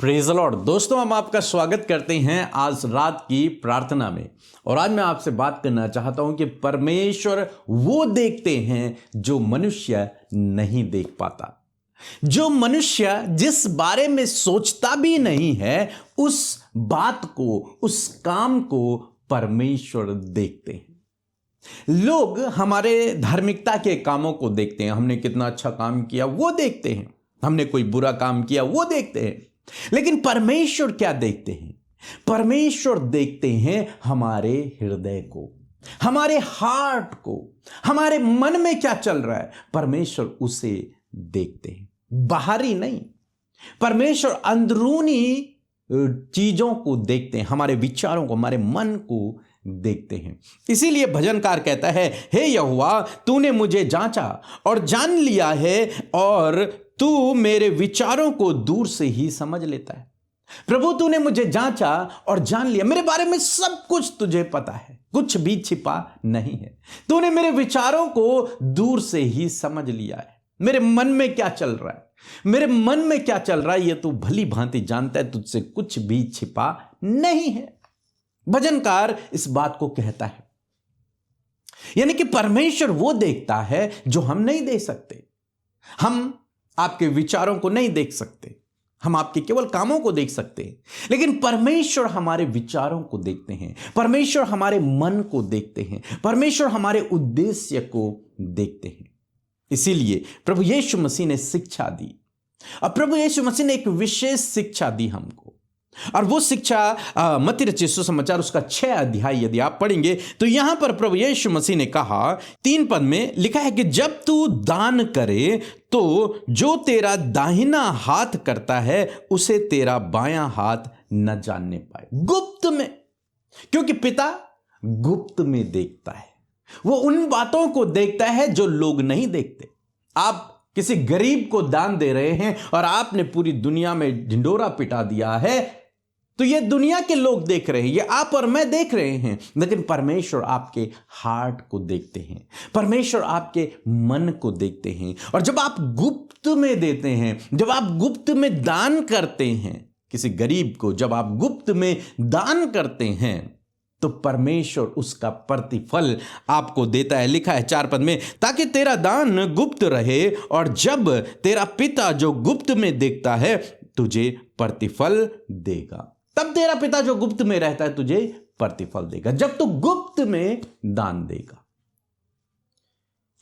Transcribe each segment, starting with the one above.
Praise the Lord. दोस्तों, हम आपका स्वागत करते हैं आज रात की प्रार्थना में। और आज मैं आपसे बात करना चाहता हूं कि परमेश्वर वो देखते हैं जो मनुष्य नहीं देख पाता। जो मनुष्य जिस बारे में सोचता भी नहीं है, उस बात को, उस काम को परमेश्वर देखते हैं। लोग हमारे धार्मिकता के कामों को देखते हैं, हमने कितना अच्छा काम किया वो देखते हैं, हमने कोई बुरा काम किया वो देखते हैं। लेकिन परमेश्वर क्या देखते हैं? परमेश्वर देखते हैं हमारे हृदय को, हमारे हार्ट को, हमारे मन में क्या चल रहा है, परमेश्वर उसे देखते हैं, बाहरी नहीं। परमेश्वर अंदरूनी चीजों को देखते हैं, हमारे विचारों को, हमारे मन को देखते हैं। इसीलिए भजनकार कहता है, हे यहोवा, तूने मुझे जांचा और जान लिया है, और तू मेरे विचारों को दूर से ही समझ लेता है। प्रभु, तूने मुझे जांचा और जान लिया, मेरे बारे में सब कुछ तुझे पता है, कुछ भी छिपा नहीं है। तूने मेरे विचारों को दूर से ही समझ लिया है। मेरे मन में क्या चल रहा है, मेरे मन में क्या चल रहा है, यह तू भली भांति जानता है, तुझसे कुछ भी छिपा नहीं है। भजनकार इस बात को कहता है, यानी कि परमेश्वर वो देखता है जो हम नहीं देख सकते। हम आपके विचारों को नहीं देख सकते, हम आपके केवल कामों को देख सकते हैं, लेकिन परमेश्वर हमारे विचारों को देखते हैं, परमेश्वर हमारे मन को देखते हैं, परमेश्वर हमारे उद्देश्य को देखते हैं। इसीलिए प्रभु यीशु मसीह ने शिक्षा दी, और प्रभु यीशु मसीह ने एक विशेष शिक्षा दी हमको। और वो शिक्षा मत्ती रचित सुसमाचार उसका 6 अध्याय यदि आप पढ़ेंगे तो यहां पर प्रभु यीशु मसीह ने कहा, 3 पद में लिखा है कि जब तू दान करे तो जो तेरा दाहिना हाथ करता है उसे तेरा बायां हाथ न जानने पाए, गुप्त में। क्योंकि पिता गुप्त में देखता है, वो उन बातों को देखता है जो लोग नहीं देखते। आप किसी गरीब को दान दे रहे हैं और आपने पूरी दुनिया में ढिंडोरा पिटा दिया है, तो ये दुनिया के लोग देख रहे हैं, ये आप और मैं देख रहे हैं, लेकिन परमेश्वर आपके हार्ट को देखते हैं, परमेश्वर आपके मन को देखते हैं। और जब आप गुप्त में देते हैं, जब आप गुप्त में दान करते हैं किसी गरीब को, जब आप गुप्त में दान करते हैं, तो परमेश्वर उसका प्रतिफल आपको देता है। लिखा है 4 पद में, ताकि तेरा दान गुप्त रहे, और जब तेरा पिता जो गुप्त में देखता है तुझे प्रतिफल देगा। तब तेरा पिता जो गुप्त में रहता है तुझे प्रतिफल देगा, जब तू गुप्त में दान देगा।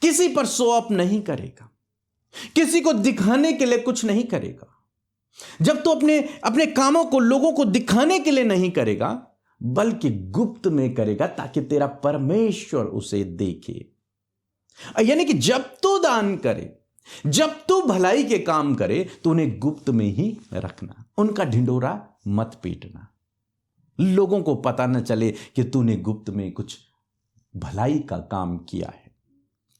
किसी पर शो ऑफ नहीं करेगा, किसी को दिखाने के लिए कुछ नहीं करेगा। जब तू अपने कामों को लोगों को दिखाने के लिए नहीं करेगा, बल्कि गुप्त में करेगा, ताकि तेरा परमेश्वर उसे देखे। यानी कि जब तू दान करे, जब तू भलाई के काम करे, तो उन्हें गुप्त में ही रखना, उनका ढिंडोरा मत पीटना, लोगों को पता न चले कि तूने गुप्त में कुछ भलाई का काम किया है।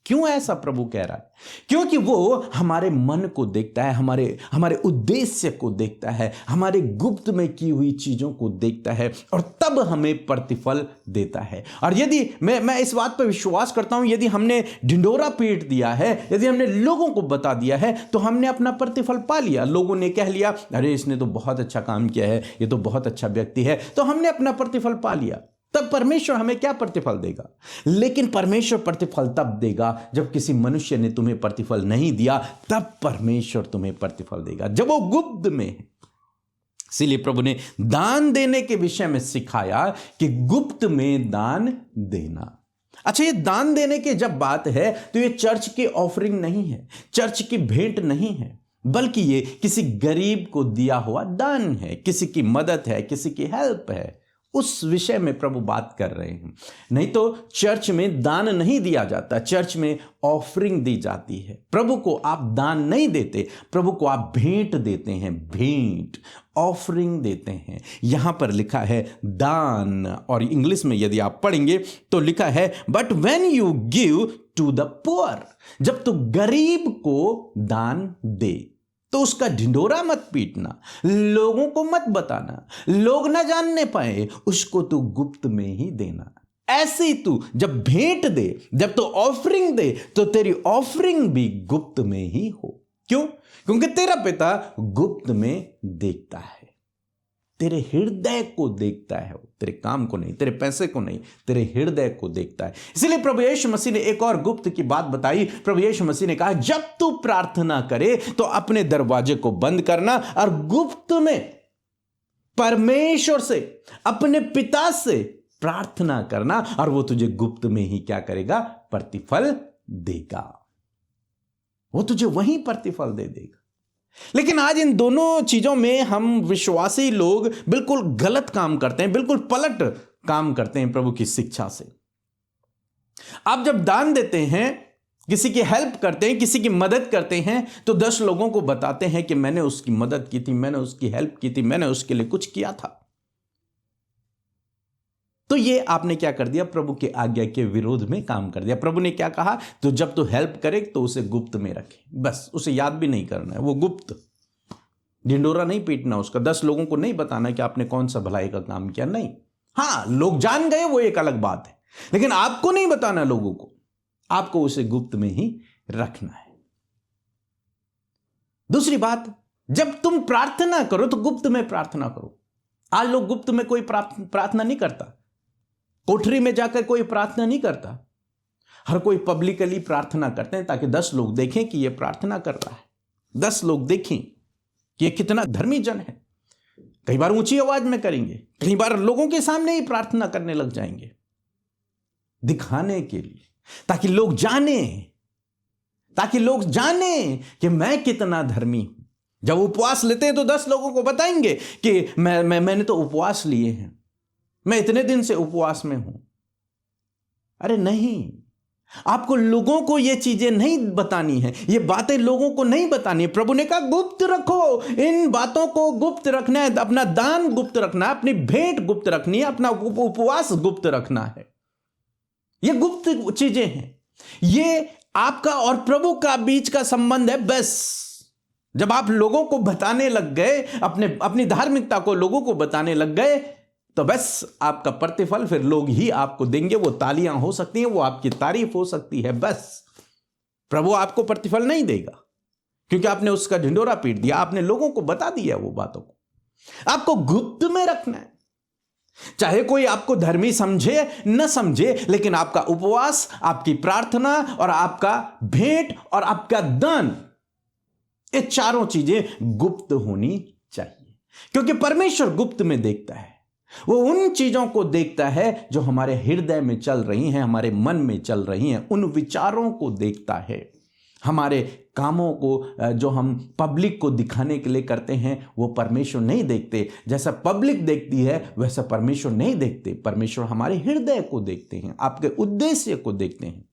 क्यों ऐसा प्रभु कह रहा है? क्योंकि वो हमारे मन को देखता है, हमारे उद्देश्य को देखता है, हमारे गुप्त में की हुई चीजों को देखता है, और तब हमें प्रतिफल देता है। और यदि मैं इस बात पर विश्वास करता हूं, यदि हमने ढिंडोरा पीट दिया है, यदि हमने लोगों को बता दिया है, तो हमने अपना प्रतिफल पा लिया। लोगों ने कह लिया, अरे इसने तो बहुत अच्छा काम किया है, ये तो बहुत अच्छा व्यक्ति है, तो हमने अपना प्रतिफल पा लिया। तब परमेश्वर हमें क्या प्रतिफल देगा? लेकिन परमेश्वर प्रतिफल तब देगा जब किसी मनुष्य ने तुम्हें प्रतिफल नहीं दिया, तब परमेश्वर तुम्हें प्रतिफल देगा, जब वो गुप्त में है। इसीलिए प्रभु ने दान देने के विषय में सिखाया कि गुप्त में दान देना। अच्छा, ये दान देने की जब बात है तो ये चर्च की ऑफरिंग नहीं है, चर्च की भेंट नहीं है, बल्कि ये किसी गरीब को दिया हुआ दान है, किसी की मदद है, किसी की हेल्प है। उस विषय में प्रभु बात कर रहे हैं। नहीं तो चर्च में दान नहीं दिया जाता, चर्च में ऑफरिंग दी जाती है। प्रभु को आप दान नहीं देते, प्रभु को आप भेंट देते हैं, भेंट, ऑफरिंग देते हैं। यहां पर लिखा है दान, और इंग्लिश में यदि आप पढ़ेंगे तो लिखा है, but when you give to the poor, जब तू गरीब को दान दे तो उसका ढिंडोरा मत पीटना, लोगों को मत बताना, लोग ना जानने पाए, उसको तू गुप्त में ही देना। ऐसे ही तू जब भेंट दे, जब तू ऑफरिंग दे, तो तेरी ऑफरिंग भी गुप्त में ही हो। क्यों? क्योंकि तेरा पिता गुप्त में देखता है। तेरे हृदय को देखता है, वो तेरे काम को नहीं, तेरे पैसे को नहीं, तेरे हृदय को देखता है। इसलिए प्रभु यीशु मसीह ने एक और गुप्त की बात बताई। प्रभु यीशु मसीह ने कहा, जब तू प्रार्थना करे तो अपने दरवाजे को बंद करना और गुप्त में परमेश्वर से, अपने पिता से प्रार्थना करना, और वो तुझे गुप्त में ही क्या करेगा? प्रतिफल देगा। वो तुझे वहीं प्रतिफल दे देगा। लेकिन आज इन दोनों चीजों में हम विश्वासी लोग बिल्कुल गलत काम करते हैं, बिल्कुल पलट काम करते हैं प्रभु की शिक्षा से। आप जब दान देते हैं, किसी की हेल्प करते हैं, किसी की मदद करते हैं, तो 10 लोगों को बताते हैं कि मैंने उसकी मदद की थी, मैंने उसकी हेल्प की थी, मैंने उसके लिए कुछ किया था। तो ये आपने क्या कर दिया? प्रभु की आज्ञा के विरोध में काम कर दिया। प्रभु ने क्या कहा? तो जब तू हेल्प करे तो उसे गुप्त में रखे, बस उसे याद भी नहीं करना है, वो गुप्त, ढिंडोरा नहीं पीटना उसका, 10 लोगों को नहीं बताना कि आपने कौन सा भलाई का काम किया, नहीं। हाँ, लोग जान गए वो एक अलग बात है, लेकिन आपको नहीं बताना लोगों को, आपको उसे गुप्त में ही रखना है। दूसरी बात, जब तुम प्रार्थना करो तो गुप्त में प्रार्थना करो। आज लोग गुप्त में कोई प्रार्थना नहीं करता, कोठरी में जाकर कोई प्रार्थना नहीं करता। हर कोई पब्लिकली प्रार्थना करते हैं ताकि 10 लोग देखें कि यह प्रार्थना कर रहा है, 10 लोग देखें कि यह कितना धर्मी जन है। कई बार ऊंची आवाज में करेंगे, कई बार लोगों के सामने ही प्रार्थना करने लग जाएंगे, दिखाने के लिए, ताकि लोग जाने कि मैं कितना धर्मी हूं। जब उपवास लेते हैं तो 10 लोगों को बताएंगे कि मैंने तो उपवास लिए हैं, मैं इतने दिन से उपवास में हूं। अरे नहीं, आपको लोगों को ये चीजें नहीं बतानी है, ये बातें लोगों को नहीं बतानी है। प्रभु ने कहा गुप्त रखो, इन बातों को गुप्त रखना है, अपना दान गुप्त रखना है, अपनी भेंट गुप्त रखनी है, अपना उपवास गुप्त रखना है। ये गुप्त चीजें हैं, ये आपका और प्रभु का बीच का संबंध है। बस जब आप लोगों को बताने लग गए, अपनी धार्मिकता को लोगों को बताने लग गए, तो बस आपका प्रतिफल फिर लोग ही आपको देंगे। वो तालियां हो सकती हैं, वो आपकी तारीफ हो सकती है, बस प्रभु आपको प्रतिफल नहीं देगा, क्योंकि आपने उसका ढिंडोरा पीट दिया, आपने लोगों को बता दिया वो बातों को। आपको गुप्त में रखना है, चाहे कोई आपको धर्मी समझे न समझे, लेकिन आपका उपवास, आपकी प्रार्थना और आपका भेंट और आपका दान, ये चारों चीजें गुप्त होनी चाहिए, क्योंकि परमेश्वर गुप्त में देखता है। वो उन चीजों को देखता है जो हमारे हृदय में चल रही हैं, हमारे मन में चल रही हैं, उन विचारों को देखता है। हमारे कामों को जो हम पब्लिक को दिखाने के लिए करते हैं, वो परमेश्वर नहीं देखते। जैसा पब्लिक देखती है वैसा परमेश्वर नहीं देखते। परमेश्वर हमारे हृदय को देखते हैं, आपके उद्देश्य को देखते हैं।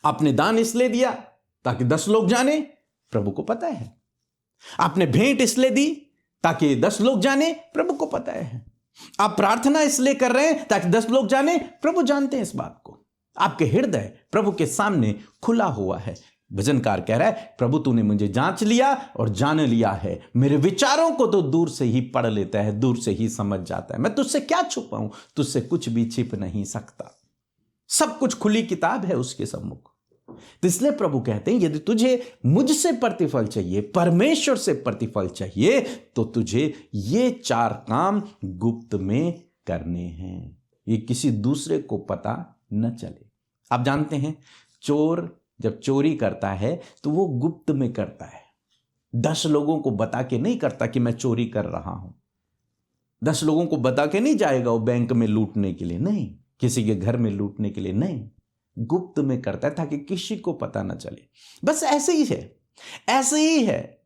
आपने दान इसलिए दिया ताकि 10 लोग जाने, प्रभु को पता है। आपने भेंट इसलिए दी ताकि 10 लोग जाने, प्रभु को पता है। आप प्रार्थना इसलिए कर रहे हैं ताकि 10 लोग जाने, प्रभु जानते हैं इस बात को। आपके हृदय प्रभु के सामने खुला हुआ है। भजनकार कह रहा है, प्रभु तूने मुझे जांच लिया और जान लिया है, मेरे विचारों को तो दूर से ही पढ़ लेता है, दूर से ही समझ जाता है। मैं तुझसे क्या छुपाऊं, तुझसे कुछ भी छिप नहीं सकता, सब कुछ खुली किताब है उसके सम्मुख। तो इसलिए प्रभु कहते हैं, यदि तुझे मुझसे प्रतिफल चाहिए, परमेश्वर से प्रतिफल चाहिए, तो तुझे ये 4 काम गुप्त में करने हैं, ये किसी दूसरे को पता न चले। आप जानते हैं, चोर जब चोरी करता है तो वो गुप्त में करता है, 10 लोगों को बता के नहीं करता कि मैं चोरी कर रहा हूं। 10 लोगों को बता के नहीं जाएगा वो बैंक में लूटने के लिए, नहीं, किसी के घर में लूटने के लिए नहीं, गुप्त में करता है ताकि किसी को पता ना चले। बस ऐसे ही है, ऐसे ही है।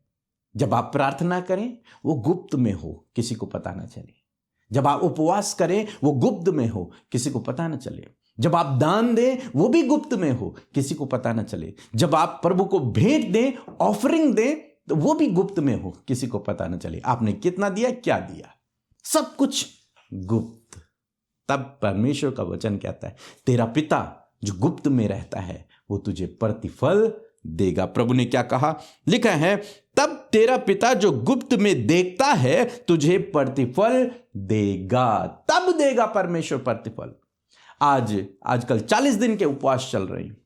जब आप प्रार्थना करें वो गुप्त में हो, किसी को पता ना चले। जब आप उपवास करें वो गुप्त में हो, किसी को पता ना चले। जब आप दान दें वो भी गुप्त में हो, किसी को पता ना चले। जब आप प्रभु को भेंट दें, ऑफरिंग दें, तो वो भी गुप्त में हो, किसी को पता ना चले। आपने कितना दिया, क्या दिया, सब कुछ गुप्त। तब परमेश्वर का वचन कहता है, तेरा पिता जो गुप्त में रहता है वो तुझे प्रतिफल देगा। प्रभु ने क्या कहा, लिखा है, तब तेरा पिता जो गुप्त में देखता है तुझे देगा, तब देगा परमेश्वर प्रतिफल। आजकल 40 दिन के उपवास चल रहे हैं,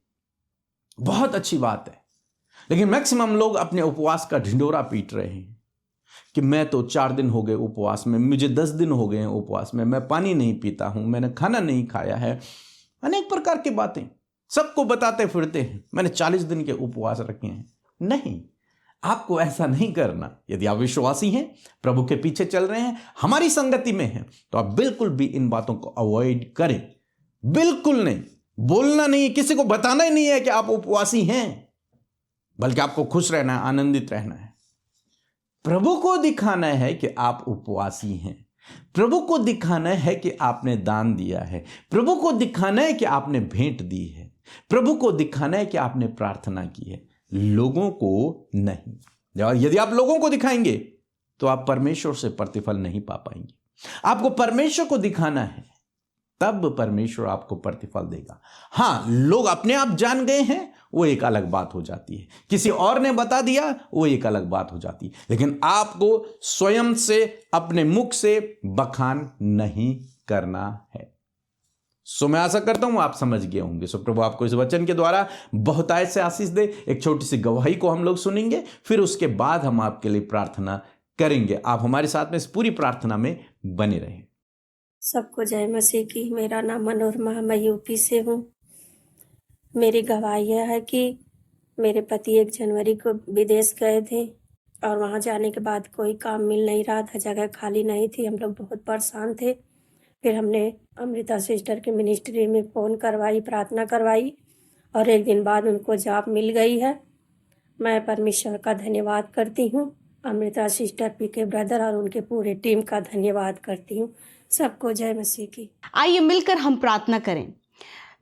बहुत अच्छी बात है, लेकिन मैक्सिमम लोग अपने उपवास का ढिंडोरा पीट रहे हैं। कि मैं तो 4 दिन हो गए उपवास में, मुझे 10 दिन हो गए हैं उपवास में, मैं पानी नहीं पीता हूँ, मैंने खाना नहीं खाया है, अनेक प्रकार की बातें सबको बताते फिरते हैं, मैंने 40 दिन के उपवास रखे हैं। नहीं, आपको ऐसा नहीं करना। यदि आप विश्वासी हैं, प्रभु के पीछे चल रहे हैं, हमारी संगति में हैं, तो आप बिल्कुल भी इन बातों को अवॉइड करें। बिल्कुल नहीं, बोलना नहीं, किसी को बताना ही नहीं है कि आप उपवासी हैं, बल्कि आपको खुश रहना है, आनंदित रहना है। प्रभु को दिखाना है कि आप उपवासी हैं, प्रभु को दिखाना है कि आपने दान दिया है, प्रभु को दिखाना है कि आपने भेंट दी है, प्रभु को दिखाना है कि आपने प्रार्थना की है, लोगों को नहीं। और यदि आप लोगों को दिखाएंगे तो आप परमेश्वर से प्रतिफल नहीं पा पाएंगे। आपको परमेश्वर को दिखाना है, तब परमेश्वर आपको प्रतिफल देगा। हां, लोग अपने आप जान गए हैं, वो एक अलग बात हो जाती है, किसी और ने बता दिया, वो एक अलग बात हो जाती है, लेकिन आपको स्वयं से, अपने मुख से बखान नहीं करना है। सो मैं आशा करता हूं आप समझ गए होंगे। सो प्रभु आपको इस वचन के द्वारा बहुतायत से आशीष दे। एक छोटी सी गवाही को हम लोग सुनेंगे, फिर उसके बाद हम आपके लिए प्रार्थना करेंगे। आप हमारे साथ में इस पूरी प्रार्थना में बने रहें। सबको जय मसीह की। मेरा नाम मनोरमा, मैं यूपी से हूँ। मेरी गवाही यह है कि मेरे पति 1 जनवरी को विदेश गए थे और वहाँ जाने के बाद कोई काम मिल नहीं रहा था, जगह खाली नहीं थी, हम लोग बहुत परेशान थे। फिर हमने अमृता सिस्टर के मिनिस्ट्री में फ़ोन करवाई, प्रार्थना करवाई और 1 दिन बाद उनको जॉब मिल गई है। मैं परमेश्वर का धन्यवाद करती हूँ, अमृता सिस्टर, पीके ब्रदर और उनके पूरे टीम का धन्यवाद करती हूँ। सबको जय मसीह की। आइए मिलकर हम प्रार्थना करें।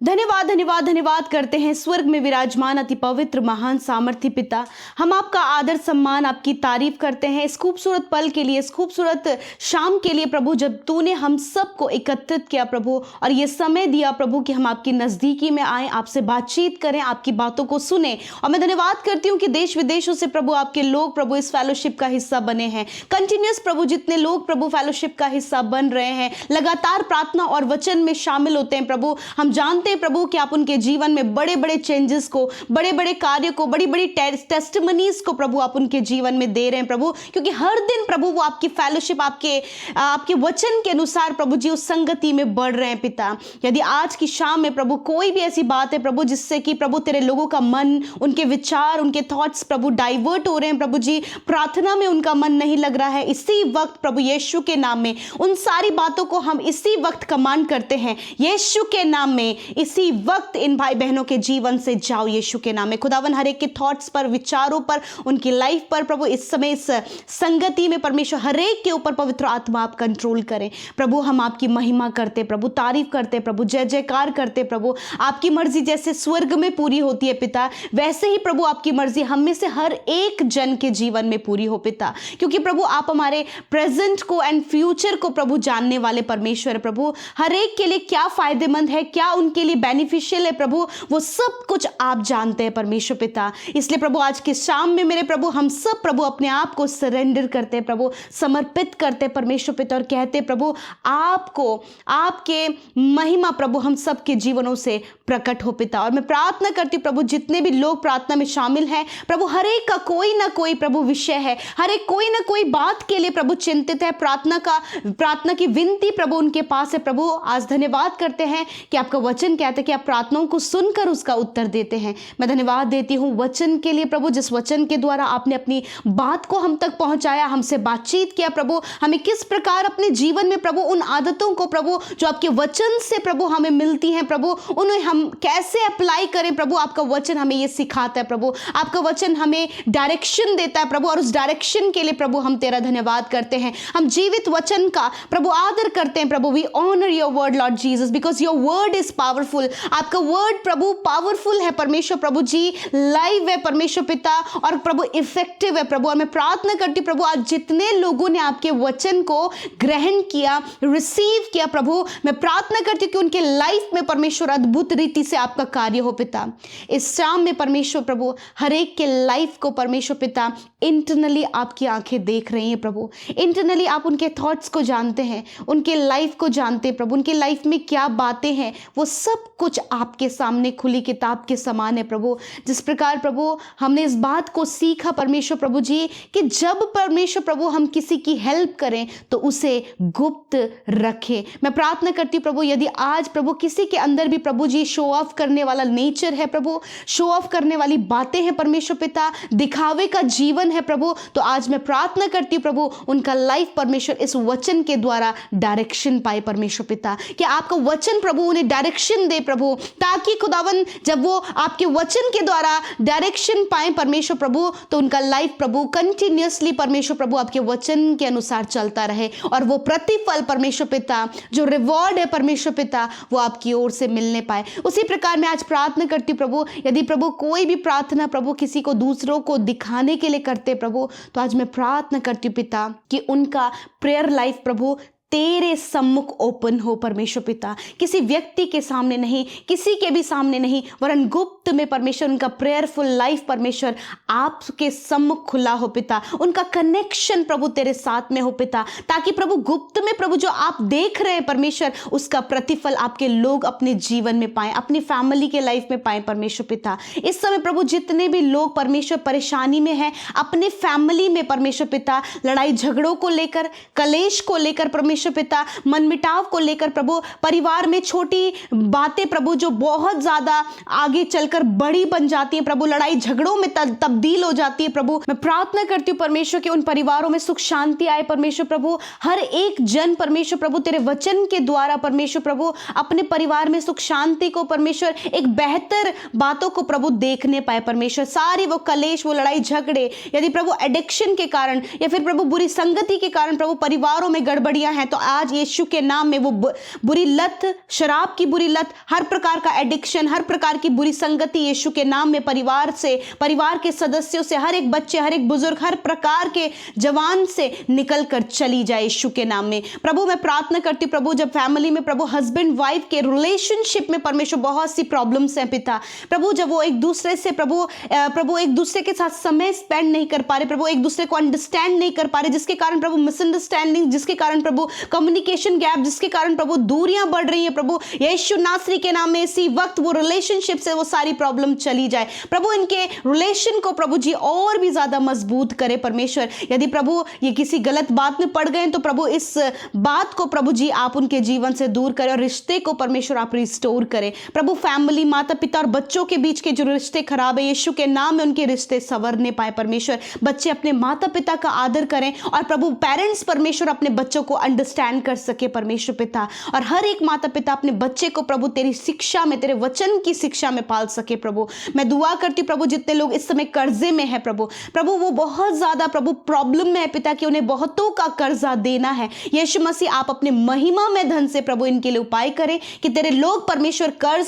धन्यवाद धन्यवाद धन्यवाद करते हैं स्वर्ग में विराजमान अति पवित्र महान सामर्थी पिता। हम आपका आदर सम्मान, आपकी तारीफ करते हैं इस खूबसूरत पल के लिए, इस खूबसूरत शाम के लिए प्रभु, जब तूने हम सबको एकत्रित किया प्रभु, और ये समय दिया प्रभु कि हम आपकी नज़दीकी में आए, आपसे बातचीत करें, आपकी बातों को सुने। और मैं धन्यवाद करती हूँ कि देश विदेशों से प्रभु आपके लोग प्रभु इस फेलोशिप का हिस्सा बने हैं। कंटिन्यूस प्रभु जितने लोग प्रभु फेलोशिप का हिस्सा बन रहे हैं, लगातार प्रार्थना और वचन में शामिल होते हैं प्रभु, हम जानते प्रभु कि आप उनके जीवन में बड़े बड़े चेंजेस को, बड़े बड़े कार्य को, बड़ी बड़ी टेस्टिमनीज को प्रभु आप उनके जीवन में दे रहे हैं प्रभु, क्योंकि हर दिन प्रभु वो आपकी फेलोशिप, आपके वचन के अनुसार प्रभु जी उस संगति में बढ़ रहे हैं पिता। यदि आज की शाम में प्रभु कोई भी ऐसी बात है प्रभु जिससे कि प्रभु तेरे लोगों का मन, उनके विचार, उनके थॉट्स प्रभु डाइवर्ट हो रहे हैं प्रभु जी, प्रार्थना में उनका मन नहीं लग रहा है, इसी वक्त प्रभु यीशु के नाम में उन सारी बातों को हम इसी वक्त कमांड करते हैं यीशु के नाम में। इसी वक्त इन भाई बहनों के जीवन से जाओ यीशु के नाम में। खुदावन हर एक के थॉट्स पर, विचारों पर, उनकी लाइफ पर प्रभु इस समय इस संगति में परमेश्वर हर एक के ऊपर पवित्र आत्मा आप कंट्रोल करें प्रभु। हम आपकी महिमा करते प्रभु, तारीफ करते प्रभु, जय जयकार करते प्रभु। आपकी मर्जी जैसे स्वर्ग में पूरी होती है पिता, वैसे ही प्रभु आपकी मर्जी हम में से हर एक जन के जीवन में पूरी हो पिता, क्योंकि प्रभु आप हमारे प्रेजेंट को एंड फ्यूचर को प्रभु जानने वाले परमेश्वर प्रभु। हर एक के लिए क्या फायदेमंद है, क्या उनके लिए बेनिफिशियल है प्रभु, वो सब कुछ आप जानते हैं परमेश्वर पिता। इसलिए प्रभु आज के शाम में मेरे प्रभु हम सब प्रभु अपने आप को सरेंडर करते हैं प्रभु, समर्पित करते हैं परमेश्वर पिता, और कहते हैं प्रभु आपको, आपके महिमा प्रभु हम सब के जीवनों से प्रकट हो पिता। और मैं प्रार्थना करती हूँ प्रभु जितने भी लोग प्रार्थना में शामिल हैं प्रभु, हर एक का कोई ना कोई प्रभु विषय है, हर एक कोई ना कोई बात के लिए प्रभु चिंतित है, प्रार्थना की विनती प्रभु उनके पास है प्रभु। आज धन्यवाद करते हैं कि आपका वचन कहते हैं कि आप प्रार्थनाओं को सुनकर उसका उत्तर देते हैं। मैं धन्यवाद देती हूँ वचन के लिए प्रभु, जिस वचन के द्वारा आपने अपनी बात को हम तक पहुंचाया, हमसे बातचीत किया प्रभु, हमें किस प्रकार अपने जीवन में प्रभु उन आदतों को प्रभु जो आपके वचन से प्रभु हमें मिलती हैं प्रभु, उन्हें हम कैसे अप्लाई करें प्रभु। आपका वचन हमें ये सिखाता है प्रभु, आपका वचन हमें डायरेक्शन देता है प्रभु, और उस डायरेक्शन के लिए प्रभु हम तेरा धन्यवाद करते हैं। हम जीवित वचन का प्रभु आदर करते हैं प्रभु। We honour your word Lord Jesus, because your word is powerful. आपका वर्ड प्रभु पावरफुल है परमेश्वर प्रभु जी, लाइव है परमेश्वर पिता, और प्रभु इफेक्टिव है प्रभु। और मैं प्रार्थना करती हूँ प्रभु आज जितने लोगों ने आपके वचन को ग्रहण किया, रिसीव किया प्रभु, मैं प्रार्थना करती हूँ कि उनके लाइफ में परमेश्वर अद्भुत रीति से आपका कार्य हो पिता। इस शाम में परमेश्वर प्रभु हर एक के लाइफ को परमेश्वर पिता इंटरनली आपकी आंखें देख रही हैं प्रभु, इंटरनली आप उनके थॉट्स को जानते हैं, उनके लाइफ को जानते हैं प्रभु, उनके लाइफ में क्या बातें हैं वो सब सब कुछ आपके सामने खुली किताब के समान है प्रभु। जिस प्रकार प्रभु हमने इस बात को सीखा परमेश्वर प्रभु जी कि जब परमेश्वर प्रभु हम किसी की हेल्प करें तो उसे गुप्त रखें। मैं प्रार्थना करती हूँ प्रभु, यदि आज प्रभु किसी के अंदर भी प्रभु जी शो ऑफ करने वाला नेचर है प्रभु, शो ऑफ करने वाली बातें हैं परमेश्वर पिता, दिखावे का जीवन है प्रभु, तो आज मैं प्रार्थना करती हूँ प्रभु उनका लाइफ परमेश्वर इस वचन के द्वारा डायरेक्शन पाए परमेश्वर पिता, कि आपका वचन प्रभु उन्हें डायरेक्शन दे प्रभु, ताकि खुदावन जब वो आपके वचन के द्वारा डायरेक्शन पाए परमेश्वर प्रभु तो उनका लाइफ प्रभु कंटिन्यूअसली परमेश्वर प्रभु आपके वचन के अनुसार चलता रहे और वो प्रतिफल परमेश्वर पिता, जो रिवॉर्ड है परमेश्वर पिता, वो आपकी ओर से मिलने पाए। उसी प्रकार मैं आज प्रार्थना करती हूँ प्रभु, यदि प्रभु कोई भी प्रार्थना प्रभु किसी को दूसरों को दिखाने के लिए करते प्रभु, तो आज मैं प्रार्थना करती हूँ पिता कि उनका प्रेयर लाइफ प्रभु तेरे सम्मुख ओपन हो परमेश्वर पिता, किसी व्यक्ति के सामने नहीं, किसी के भी सामने नहीं, वरन गुप्त में परमेश्वर उनका प्रेयरफुल लाइफ परमेश्वर आपके सम्मुख खुला हो पिता, उनका कनेक्शन प्रभु तेरे साथ में हो पिता, ताकि प्रभु गुप्त में प्रभु जो आप देख रहे हैं परमेश्वर उसका प्रतिफल आपके लोग अपने जीवन में पाएं, अपनी फैमिली के लाइफ में पाएं परमेश्वर पिता। इस समय प्रभु जितने भी लोग परमेश्वर परेशानी में हैं, अपने फैमिली में परमेश्वर पिता लड़ाई झगड़ों को लेकर, कलेश को लेकर परमेश्वर पिता, मनमिटाव को लेकर प्रभु, परिवार में छोटी बातें प्रभु जो बहुत ज्यादा आगे चलकर बड़ी बन जाती है प्रभु, लड़ाई झगड़ों में तब्दील हो जाती है प्रभु, मैं प्रार्थना करती हूँ परमेश्वर कि उन परिवारों में सुख शांति आए परमेश्वर प्रभु। हर एक जन परमेश्वर प्रभु तेरे वचन के द्वारा परमेश्वर प्रभु अपने परिवार में सुख शांति को परमेश्वर एक बेहतर बातों को प्रभु देखने पाए परमेश्वर। सारी वो कलेश, वो लड़ाई झगड़े, यदि प्रभु एडिक्शन के कारण या फिर प्रभु बुरी संगति के कारण प्रभु परिवारों में गड़बड़ियां हैं, तो आज यीशु के नाम में वो बुरी लत, शराब की बुरी लत, हर प्रकार का एडिक्शन, हर प्रकार की बुरी संगति यीशु के नाम में परिवार से, परिवार के सदस्यों से, हर एक बच्चे, हर एक बुजुर्ग, हर प्रकार के जवान से निकल कर चली जाए यीशु के नाम में प्रभु। मैं प्रार्थना करती प्रभु, जब फैमिली में प्रभु हस्बैंड वाइफ के रिलेशनशिप में परमेश्वर बहुत सी प्रॉब्लम्स हैं पिता प्रभु, जब वो एक दूसरे से प्रभु एक दूसरे के साथ समय स्पेंड नहीं कर पा रहे प्रभु, एक दूसरे को अंडरस्टैंड नहीं कर पा रहे, जिसके कारण प्रभु मिसअंडरस्टैंडिंग, जिसके कारण प्रभु कम्युनिकेशन गैप, जिसके कारण प्रभु दूरियां बढ़ रही हैं प्रभु, यीशु नासरी के नाम में इसी वक्त वो रिलेशनशिप से वो सारी प्रॉब्लम चली जाए प्रभु। इनके रिलेशन को प्रभु जी और भी ज्यादा मजबूत करे परमेश्वर। यदि प्रभु ये किसी गलत बात में पड़ गए तो प्रभु इस बात को प्रभु जी आप उनके जीवन से दूर करें और रिश्ते को परमेश्वर आप रिस्टोर करें प्रभु। फैमिली, माता पिता और बच्चों के बीच के जो रिश्ते खराब है, यीशु के नाम में उनके रिश्ते संवरने पाए परमेश्वर। बच्चे अपने माता पिता का आदर करें और प्रभु पेरेंट्स परमेश्वर अपने बच्चों को अंडरस्टैंड कर सके परमेश्वर पिता, और हर एक माता पिता अपने बच्चे को प्रभु तेरी शिक्षा में, तेरे वचन की शिक्षा में पाल सके प्रभु। मैं दुआ करती प्रभु, जितने लोग इस समय कर्जे में है प्रभु वो बहुत ज्यादा प्रभु प्रॉब्लम में है पिता, कि उन्हें बहुतों का कर्जा देना है। यीशु मसीह आप अपने महिमा में धन से प्रभु इनके लिए उपाय करें कि तेरे लोग परमेश्वर कर्ज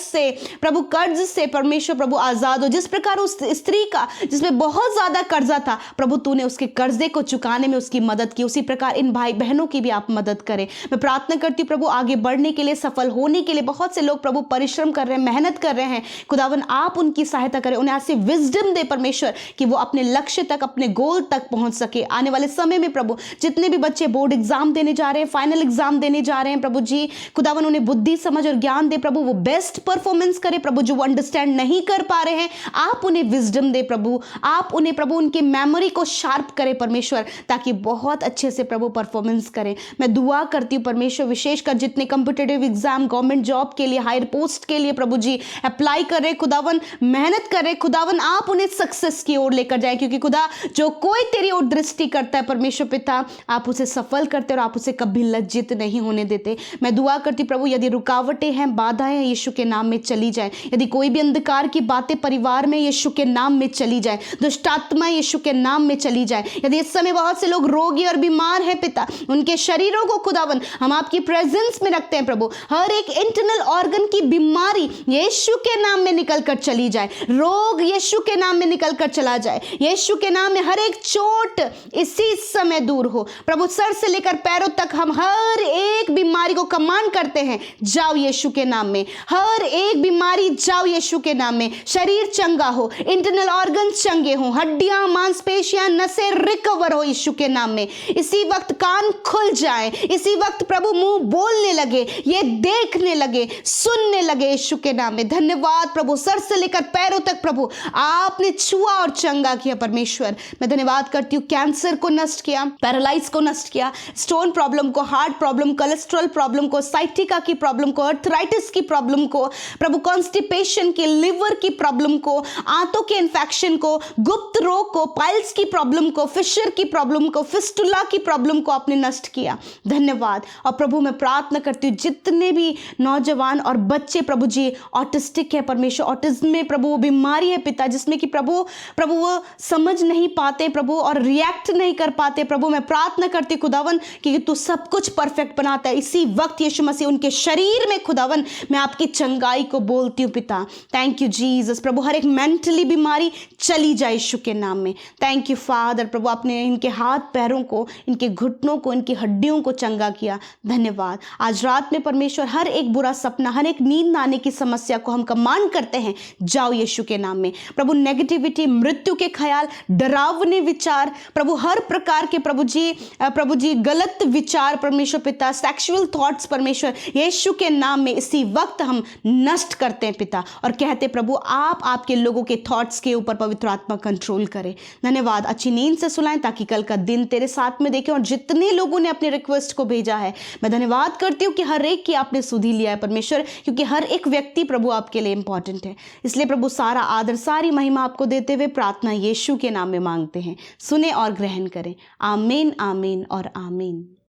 से परमेश्वर प्रभु आजाद हो। जिस प्रकार उस स्त्री का जिसमें बहुत ज्यादा कर्जा था प्रभु, तूने उसके कर्जे को चुकाने में उसकी मदद की, उसी प्रकार इन भाई बहनों की भी आप मदद करें। मैं प्रार्थना करती हूँ प्रभु, आगे बढ़ने के लिए, सफल होने के लिए बहुत से लोग प्रभु परिश्रम कर रहे हैं, मेहनत कर रहे हैं, खुदावन आप उनकी सहायता करें, उन्हें ऐसी विजडम दे परमेश्वर कि वो अपने लक्ष्य तक, अपने गोल तक पहुंच सके। आने वाले समय में प्रभु जितने भी बच्चे बोर्ड एग्जाम देने जा रहे हैं, फाइनल एग्जाम देने जा रहे हैं प्रभु जी, खुदावन उन्हें बुद्धि, समझ और ज्ञान दे प्रभु, वो बेस्ट परफॉर्मेंस करे प्रभु। जो वो अंडरस्टैंड नहीं कर पा रहे हैं आप उन्हें विजडम दे प्रभु, आप उन्हें प्रभु उनकी मेमोरी को शार्प करें परमेश्वर, ताकि बहुत अच्छे से प्रभु परफॉर्मेंस करें। मैं दुआ करती हूँ परमेश्वर, विशेषकर जितने कॉम्पिटिटिव एग्जाम, गवर्नमेंट जॉब के लिए, हायर पोस्ट के लिए प्रभु जी अप्लाई कर रहे, खुदावन मेहनत कर रहे, खुदावन आप उन्हें सक्सेस की ओर लेकर जाए, क्योंकि खुदा जो कोई तेरी ओर दृष्टि करता है परमेश्वर पिता, आप उसे सफल करते और आप उसे कभी लज्जित नहीं होने देते। मैं दुआ करती प्रभु, यदि रुकावटें हैं, बाधाएं हैं, यीशु के नाम में चली जाए। यदि कोई भी अंधकार की बातें परिवार में, यीशु के नाम में चली जाए। दुष्ट आत्मा यीशु के नाम में चली जाए। यदि इस समय बहुत से लोग रोगी और बीमार हैं पिता, उनके शरीरों को खुदावन हम आपकी प्रेजेंस में रखते हैं प्रभु। हर एक इंटरनल ऑर्गन की बीमारी यीशु के नाम में निकल कर चली जाए, रोग यीशु के नाम में निकल कर चला जाए। यीशु के नाम में हर एक चोट इसी समय दूर हो प्रभु। सर से लेकर पैरों तक हम हर एक बीमारी को कमांड करते हैं, जाओ यीशु के नाम में। हर एक बीमारी जाओ यीशु के नाम में। शरीर चंगा हो, इंटरनल ऑर्गन चंगे हो, हड्डियां, मांसपेशियां, नसें रिकवर हो यीशु के नाम में। इसी वक्त कान खुल जाए, इसी वक्त प्रभु मुंह बोलने लगे, ये देखने लगे, सुनने लगे यीशु के नाम में। धन्यवाद प्रभु, सर से लेकर पैरों तक प्रभु आपने छुआ और चंगा किया। परमेश्वर मैं धन्यवाद करती हूँ, कैंसर को नष्ट किया, पैरालाइज को नष्ट किया, स्टोन प्रॉब्लम को, हार्ट प्रॉब्लम, कोलेस्ट्रॉल प्रॉब्लम को, साइटिका की प्रॉब्लम को, अर्थराइटिस की प्रॉब्लम को प्रभु, कॉन्स्टिपेशन की, लिवर की प्रॉब्लम को, आंतों के इन्फेक्शन को, गुप्त रोग को, पाइल्स की प्रॉब्लम को, फिशर की प्रॉब्लम को, फिस्टुला की प्रॉब्लम को आपने नष्ट किया। धन्यवाद। और प्रभु मैं प्रार्थना करती हूँ जितने भी नौजवान और बच्चे प्रभु जी ऑटिस्टिक है परमेश्वर, ऑटिज्म में प्रभु वो बीमारी है पिता, जिसमें कि प्रभु वो समझ नहीं पाते प्रभु और रिएक्ट नहीं कर पाते प्रभु, मैं प्रार्थना करती खुदावन कि तू सब कुछ परफेक्ट बनाता है। इसी वक्त यीशु मसीह उनके शरीर में खुदावन मैं आपकी चंगाई को बोलती हूँ पिता। थैंक यू जीसस प्रभु, हर एक मेंटली बीमारी चली जाए यीशु के नाम में। थैंक यू फादर प्रभु, आपने इनके हाथ पैरों को, इनके घुटनों को, इनकी हड्डियों को चंगा किया। धन्यवाद। आज रात में परमेश्वर हर एक बुरा सपना, हर एक नींद आने की समस्या को हम कमांड करते हैं, जाओ यीशु के नाम में। प्रभु नेगेटिविटी, मृत्यु के ख्याल, डरावने विचार प्रभु, हर प्रकार के प्रभु जी गलत विचार परमेश्वर पिता, सेक्सुअल थॉट्स परमेश्वर यीशु के नाम में इसी वक्त हम नष्ट करते हैं पिता, और कहते प्रभु आप आपके लोगों के थॉट्स के ऊपर पवित्र आत्मा कंट्रोल करे। धन्यवाद। अच्छी नींद से सुलाएं ताकि कल का दिन तेरे साथ में देखें। और जितने लोगों ने अपने रिक्वेस्ट को भेजा है मैं धन्यवाद करती हूँ कि हर एक की आपने सुधी लिया है परमेश्वर, क्योंकि हर एक व्यक्ति प्रभु आपके लिए इंपॉर्टेंट है। इसलिए प्रभु सारा आदर, सारी महिमा आपको देते हुए प्रार्थना यीशु के नाम में मांगते हैं। सुने और ग्रहण करें। आमीन, आमीन और आमीन।